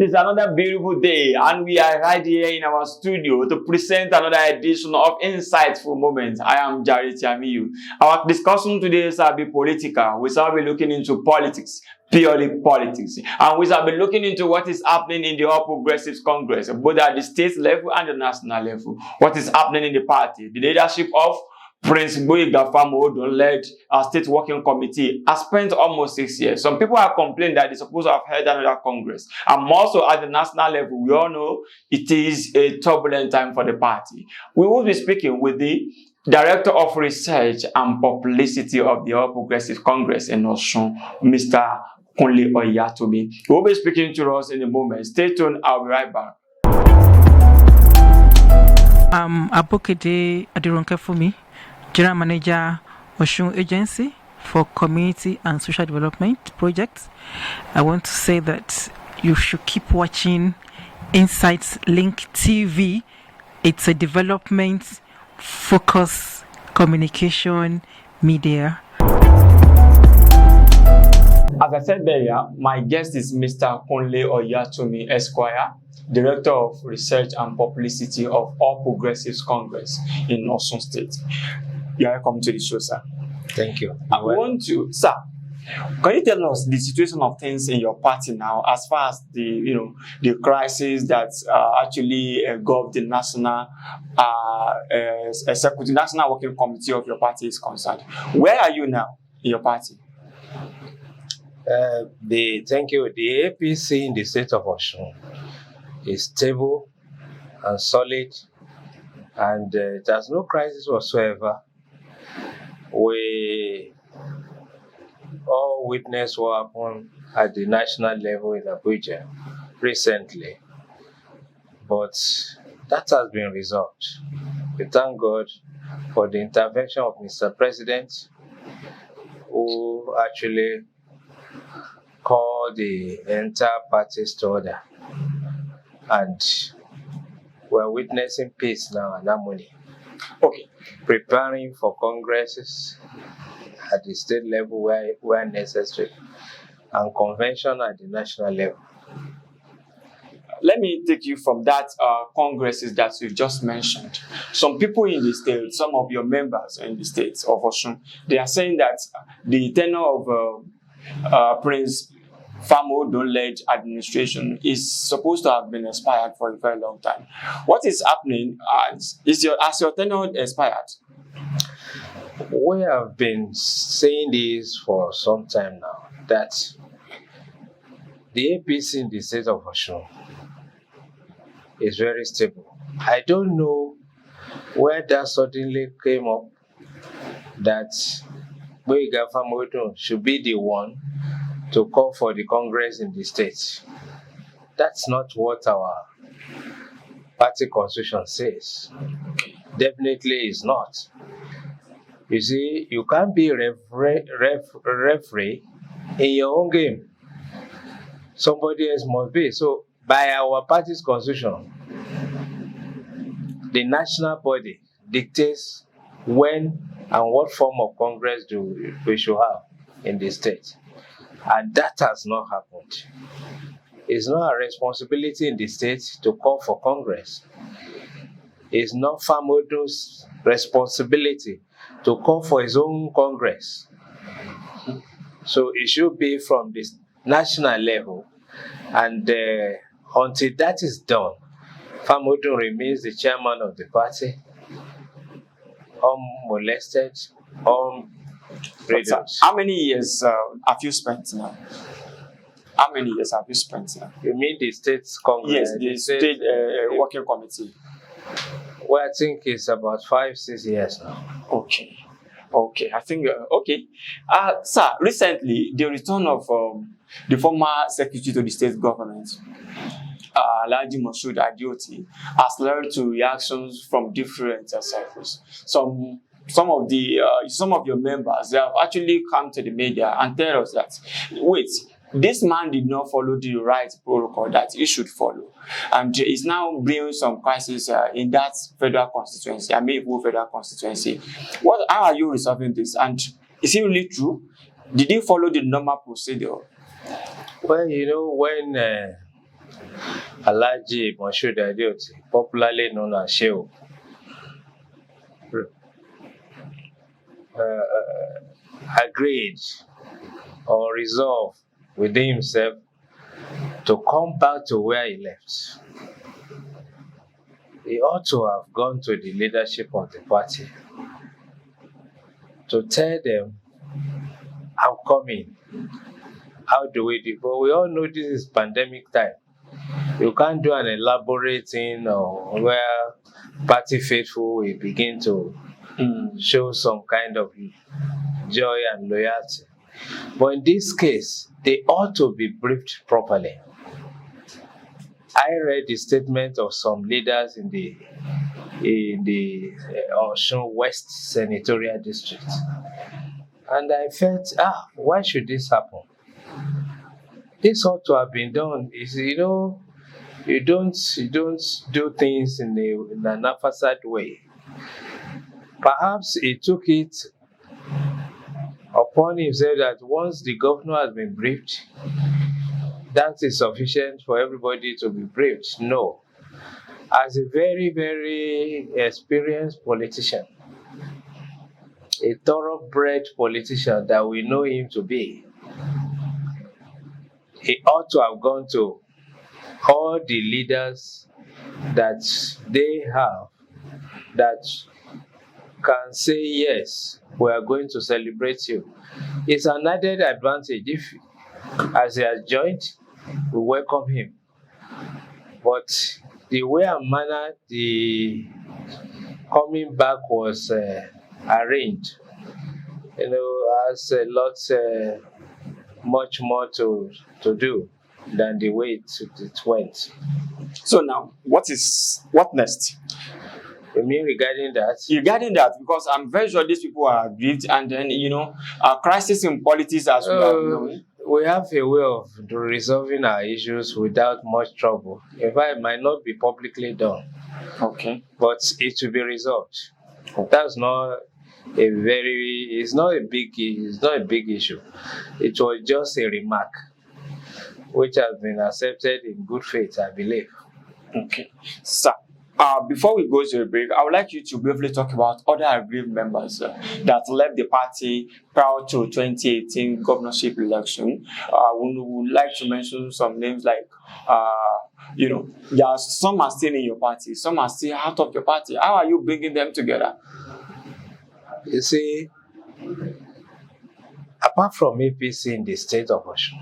is another beautiful day, and we are right here in our studio to present another edition of Insightful Moments. I am Jare Tiamiyu. Our discussion today shall be political. We shall be looking into politics, purely politics, and we shall be looking into what is happening in the All Progressives Congress, both at the state level and the national level. What is happening in the party, the leadership of Prince Gafamo led our state working committee has spent almost 6 years. Some people have complained that they're supposed to have held another Congress. And also at the national level, we all know it is a turbulent time for the party. We will be speaking with the Director of Research and Publicity of the All Progressive Congress in Osun, Mr. Kunle Oyatomi. He will be speaking to us in a moment. Stay tuned, I'll be right back. Abokede Adironkefumi, General Manager, Osun Agency for Community and Social Development Projects. I want to say that you should keep watching Insights Link TV. It's a development-focused communication media. As I said earlier, my guest is Mr. Kunle Oyatomi, Esquire, Director of Research and Publicity of All Progressives Congress in Osun State. You are welcome to the show, sir. Thank you. I want to, sir, can you tell us the situation of things in your party now, as far as the crisis that actually engulfed the national national working committee of your party is concerned? Where are you now in your party? Thank you. The APC in the state of Osun is stable and solid, and it has no crisis whatsoever. We all witnessed what happened at the national level in Abuja recently, but that has been resolved. We thank God for the intervention of Mr. President, who actually called the entire parties to order, and we're witnessing peace now and harmony. Okay. Preparing for congresses at the state level where necessary, and convention at the national level. Let me take you from that congresses that you've just mentioned. Some people in the state, some of your members in the state of Osun, they are saying that the tenure of Prince Famo-led administration is supposed to have been expired for a very long time. What is happening? Has your tenure expired? We have been saying this for some time now, that the APC in the state of Osun is very stable. I don't know where that suddenly came up, that Boyega Famodo should be the one to call for the Congress in the state. That's not what our party constitution says. Definitely is not. You see, you can't be referee in your own game. Somebody else must be. So, by our party's constitution, the national body dictates when and what form of Congress we should have in the state. And that has not happened. It's not a responsibility in the state to call for Congress. It's not Famodo's responsibility to call for his own Congress. So it should be from the national level. And until that is done, Famodo remains the chairman of the party, unmolested, How many years have you spent now? How many years have you spent now? You mean the state Congress? Yes, the state working committee. Well, I think it's about 5-6 years now. Okay. I think, okay. Sir, recently, the return of the former secretary to the state government, Adeoti, has led to reactions from different circles. Some of your members, they have actually come to the media and tell us that, wait, this man did not follow the right protocol that he should follow, and is now bringing some crisis in that federal constituency, federal constituency. How are you resolving this? And is it really true? Did he follow the normal procedure? Well, when Alhaji Moshood Adeoti, popularly known as Shehu, agreed or resolved within himself to come back to where he left. He ought to have gone to the leadership of the party to tell them, I'm coming. How do we do? But we all know this is pandemic time. You can't do an elaborate thing or where party faithful will begin to show some kind of joy and loyalty. But in this case, they ought to be briefed properly. I read the statement of some leaders in the Osun West Senatorial District, and I felt, why should this happen? This ought to have been done. You don't do things in an haphazard way. Perhaps he took it upon himself that once the governor has been briefed, that is sufficient for everybody to be briefed. No. As a very, very experienced politician, a thoroughbred politician that we know him to be, he ought to have gone to all the leaders that they have that can say, yes, we are going to celebrate you. It's an added advantage if, as he has joined, we welcome him. But the way and manner the coming back was arranged, has a lot, much more to do than the way it went. So now, what next? You mean regarding that? Regarding that, because I'm very sure these people are aggrieved, and then a crisis in politics as we have known. We have a way of resolving our issues without much trouble. In fact, it might not be publicly done. Okay. But it will be resolved. That's not it's not a big issue. It was just a remark which has been accepted in good faith, I believe. Okay. Sir, before we go to a break, I would like you to briefly talk about other aggrieved members that left the party prior to 2018 governorship election. We would like to mention some names like, some are still in your party, some are still out of your party. How are you bringing them together? You see, apart from APC in the state of Osun,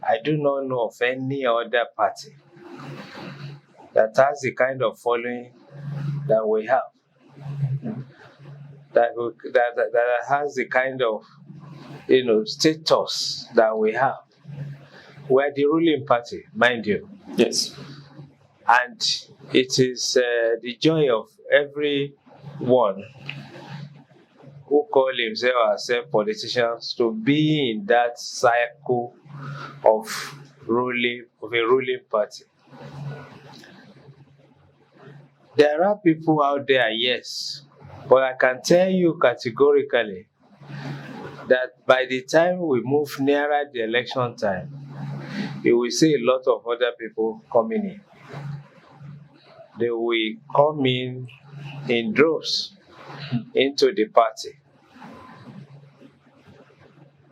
I do not know of any other party that has the kind of following that we have, that has the kind of status that we have. We're the ruling party, mind you. Yes. And it is the joy of everyone who call himself or herself politicians to be in that cycle of a ruling party. There are people out there, yes, but I can tell you categorically that by the time we move nearer the election time, you will see a lot of other people coming in. They will come in droves into the party.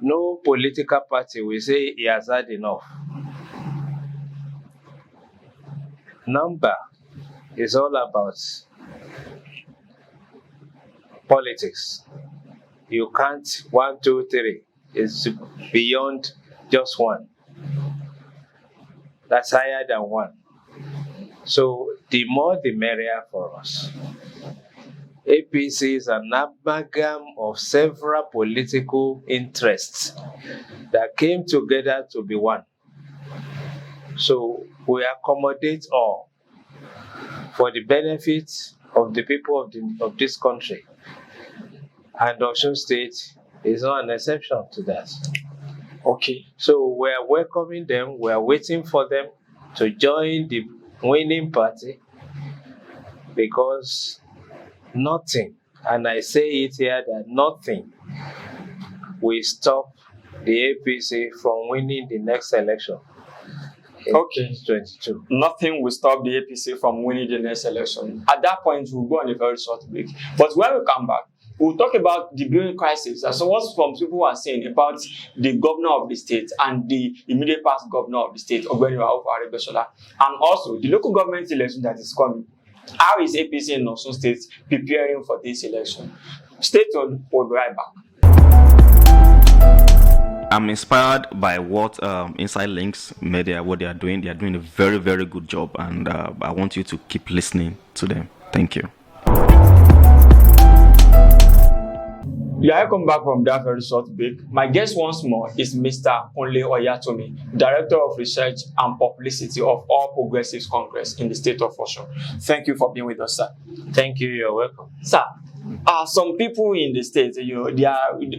No political party will say he has had enough. Number is all about politics. You can't 1, 2, 3. It's beyond just one. That's higher than one. So the more the merrier for us. APC is an amalgam of several political interests that came together to be one. So we accommodate all for the benefit of the people of this country. And Osun State is not an exception to that. Okay. So we are welcoming them. We are waiting for them to join the winning party, because nothing, and I say it here, that nothing will stop the APC from winning the next election. in Okay. 2022. Nothing will stop the APC from winning the next election. At that point, we'll go on a very short break. But when we come back, we'll talk about the brewing crisis. So what some people are saying about the governor of the state and the immediate past governor of the state, Aregbesola, and also the local government election that is coming. How is APC in Osun State preparing for this election? Stay tuned. We'll be right back. I'm inspired by what Inside Links Media, what they are doing. They are doing a very, very good job, and I want you to keep listening to them. Thank you. Yeah, I come back from that very short break. My guest once more is Mr. Kunle Oyatomi, Director of Research and Publicity of All Progressives Congress in the state of Osun. Thank you for being with us, sir. Thank you. You're welcome. Sir, some people in the state,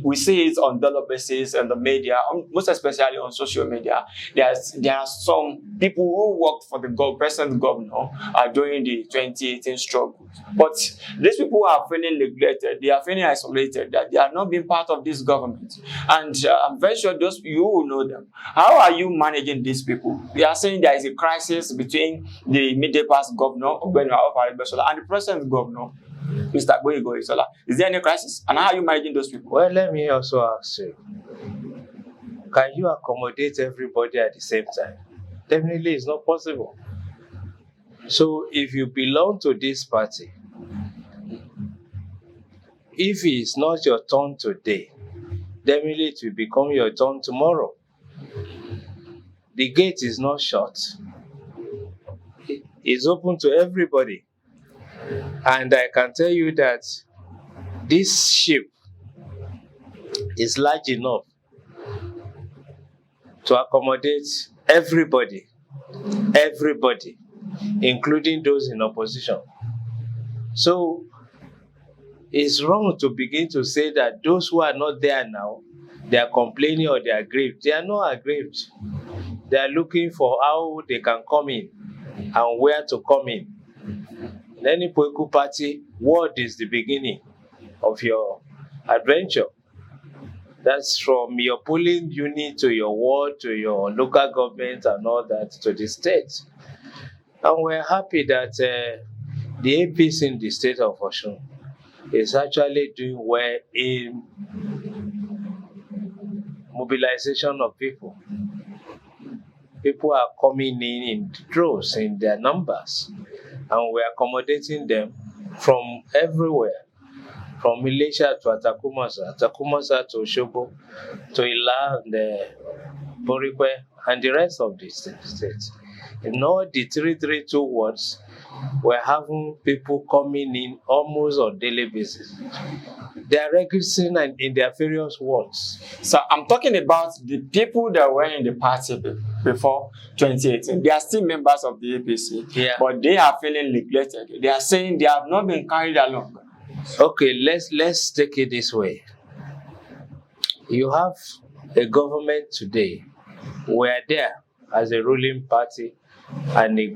we see it on daily basis in the media, most especially on social media. There are some people who worked for the present governor during the 2018 struggle. But these people are feeling neglected. They are feeling isolated. That they are not being part of this government. And I'm very sure you will know them. How are you managing these people? They are saying there is a crisis between the immediate past governor, Aregbesola, and the present governor, Mr. Aregbesola. Is there any crisis? And how are you managing those people? Well, let me also ask you, can you accommodate everybody at the same time? Definitely it's not possible. So if you belong to this party, if it's not your turn today, definitely it will become your turn tomorrow. The gate is not shut. It's open to everybody. And I can tell you that this ship is large enough to accommodate everybody, including those in opposition. So it's wrong to begin to say that those who are not there now, they are complaining or they are aggrieved. They are not aggrieved. They are looking for how they can come in and where to come in. In any political party, ward is the beginning of your adventure. That's from your polling unit to your ward, to your local government and all that, to the state. And we're happy that the APC in the state of Osun is actually doing well in mobilization of people. People are coming in droves in their numbers, and we're accommodating them from everywhere, from Malaysia to Atakumasa to Oshobo, to Ila and Borikwe, and the rest of the states. In all the 332 wards, we're having people coming in almost on daily basis. They are registering in their various wards. So I'm talking about the people that were in the party before 2018. They are still members of the APC, but they are feeling neglected. They are saying they have not been carried along. Okay, let's take it this way. You have a government today. We are there as a ruling party and a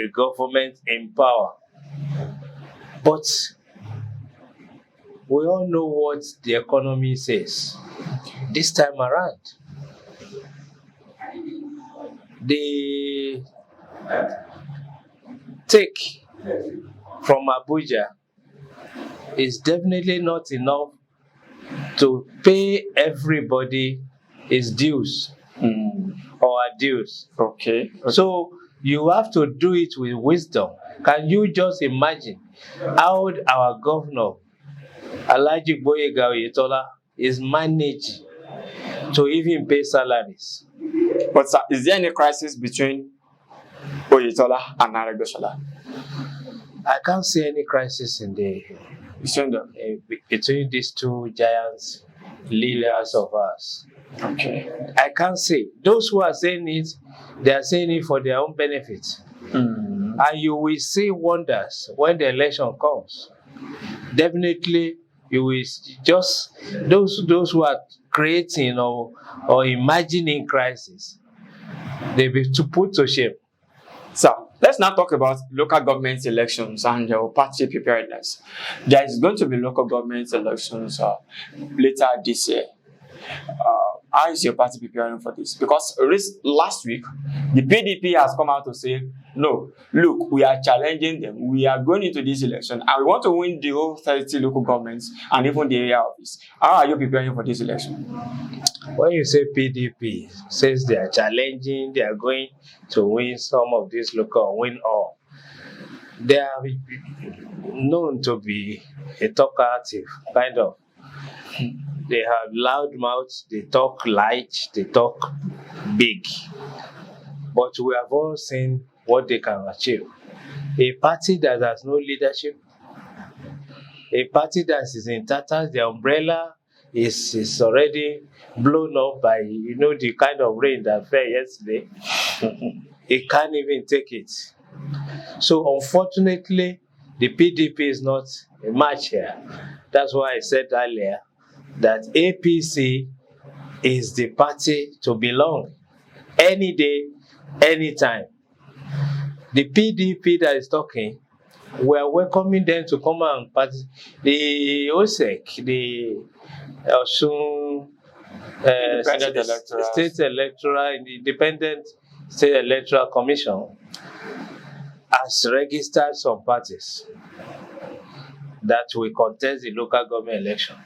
government in power. But we all know what the economy says this time around. The take from Abuja is definitely not enough to pay everybody his dues or her dues. Okay. So you have to do it with wisdom. Can you just imagine how our governor, Alhaji Gboyega Oyetola, is managed to even pay salaries? But sir, is there any crisis between Oyetola and Aregbesola? I can't see any crisis in between these two giants leaders of us. Okay. I can't say. Those who are saying it, they are saying it for their own benefit. And you will see wonders when the election comes. Definitely, you will just those who are creating or imagining crisis, they will be to put to shame. So let's now talk about local government elections and party preparedness. There is going to be local government elections later this year. How is your party preparing for this? Because last week, the PDP has come out to say, no, look, we are challenging them. We are going into this election and we want to win the whole 30 local governments and even the area office. How are you preparing for this election? When you say PDP says they are challenging, they are going to win some of these local, win all, they are known to be a talkative kind of. They have loud mouths, they talk light, they talk big. But we have all seen what they can achieve. A party that has no leadership, a party that is in tatters, the umbrella is already blown up by, the kind of rain that fell yesterday. It can't even take it. So unfortunately, the PDP is not a match here. That's why I said earlier that APC is the party to belong any day, anytime. The PDP that is talking, we are welcoming them to come and participate. The OSEC, the Osun Independent State Electoral Commission, has registered some parties that will contest the local government election.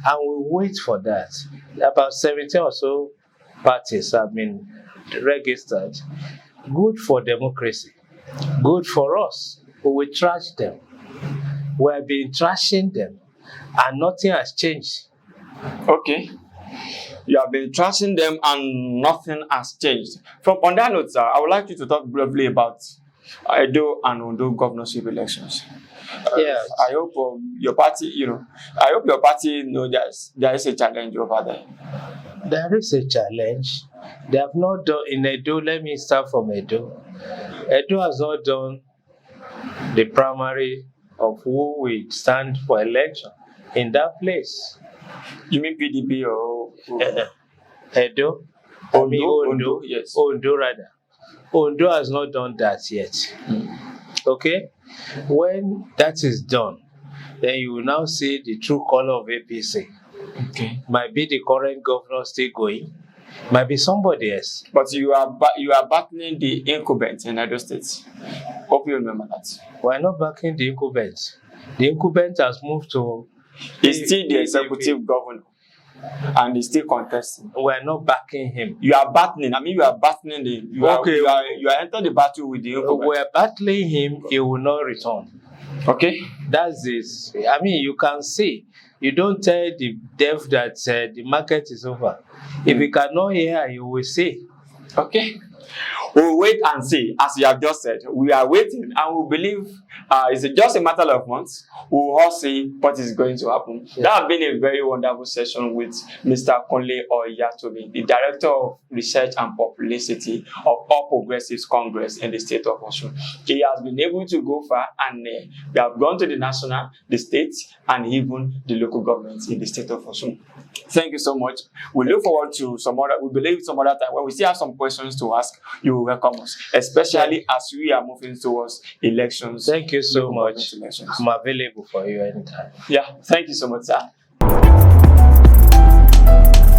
And we wait for that. About 17 or so parties have been registered. Good for democracy. Good for us. We will trash them. We have been trashing them and nothing has changed. Okay. You have been trashing them and nothing has changed. On that note, sir, I would like you to talk briefly about Edo and Ondo governorship elections. Yes. I hope your party, I hope your party knows there is a challenge over there. There is a challenge. They have not done in Edo. Let me start from Edo. Edo has not done the primary of who will stand for election in that place. You mean PDP or Edo? Ondo, yes. Ondo rather. Ondo has not done that yet. Okay? When that is done, then you will now see the true color of APC. Okay. Might be the current governor still going, might be somebody else. But you are battling the incumbent in Edo State. Hope you remember that. We are not backing the incumbent. The incumbent has moved to. He's still the executive governor. And he's still contesting. We are not backing him. You are battling. I mean, you are battling you are entering the battle with the incumbent. We are battling him. He will not return. Okay. That's this. I mean, you can see. You don't tell the deaf that the market is over. If you cannot hear, you will see. Okay. We'll wait and see. As you have just said, we are waiting and we believe it's just a matter of months. We'll all see what is going to happen. Yeah. That has been a very wonderful session with Mr. Kunle Oyatomi, the Director of Research and Publicity of All Progressives Congress in the state of Osun. He has been able to go far and we have gone to the national, the state, and even the local governments in the state of Osun. Thank you so much. We look forward to we believe some other time when we still have some questions to ask, you will welcome us, especially as we are moving towards elections. Thank you so much. I'm available for you anytime. Yeah, thank you so much, sir.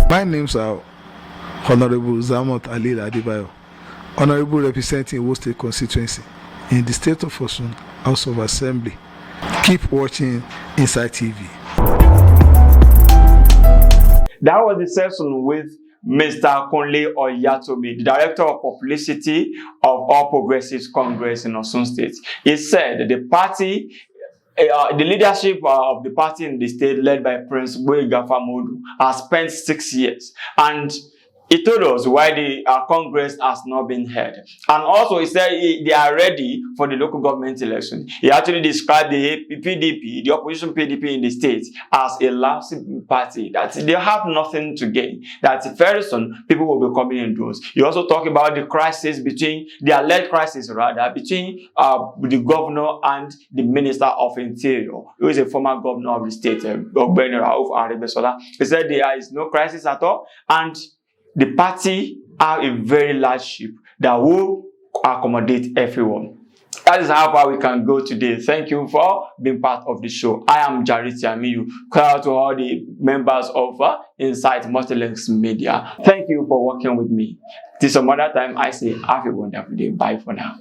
My names are Honorable Zamot Ali Adibayo, Honorable representing Wo State constituency in the state of Osun, House of Assembly. Keep watching Inside TV. That was the session with Mr. Kunle Oyatomi, the Director of Publicity of All Progressives Congress in Osun State. He said the party, the leadership of the party in the state, led by Prince Boyega Modu, has spent 6 years, and he told us why the Congress has not been held. And also he said they are ready for the local government election. He actually described the PDP, the opposition PDP in the state, as a lousy party, that they have nothing to gain, that very soon people will be coming in droves. He also talked about the crisis between, the alleged crisis rather, between the governor and the Minister of Interior, who is a former governor of the state, Aregbesola. He said there is no crisis at all, and the party are a very large ship that will accommodate everyone. That is how far we can go today. Thank you for being part of the show. I am Jare Tiamiyu. Shout out to all the members of Insight Multilinks Media. Thank you for working with me. Till some other time, I say have a wonderful day. Bye for now.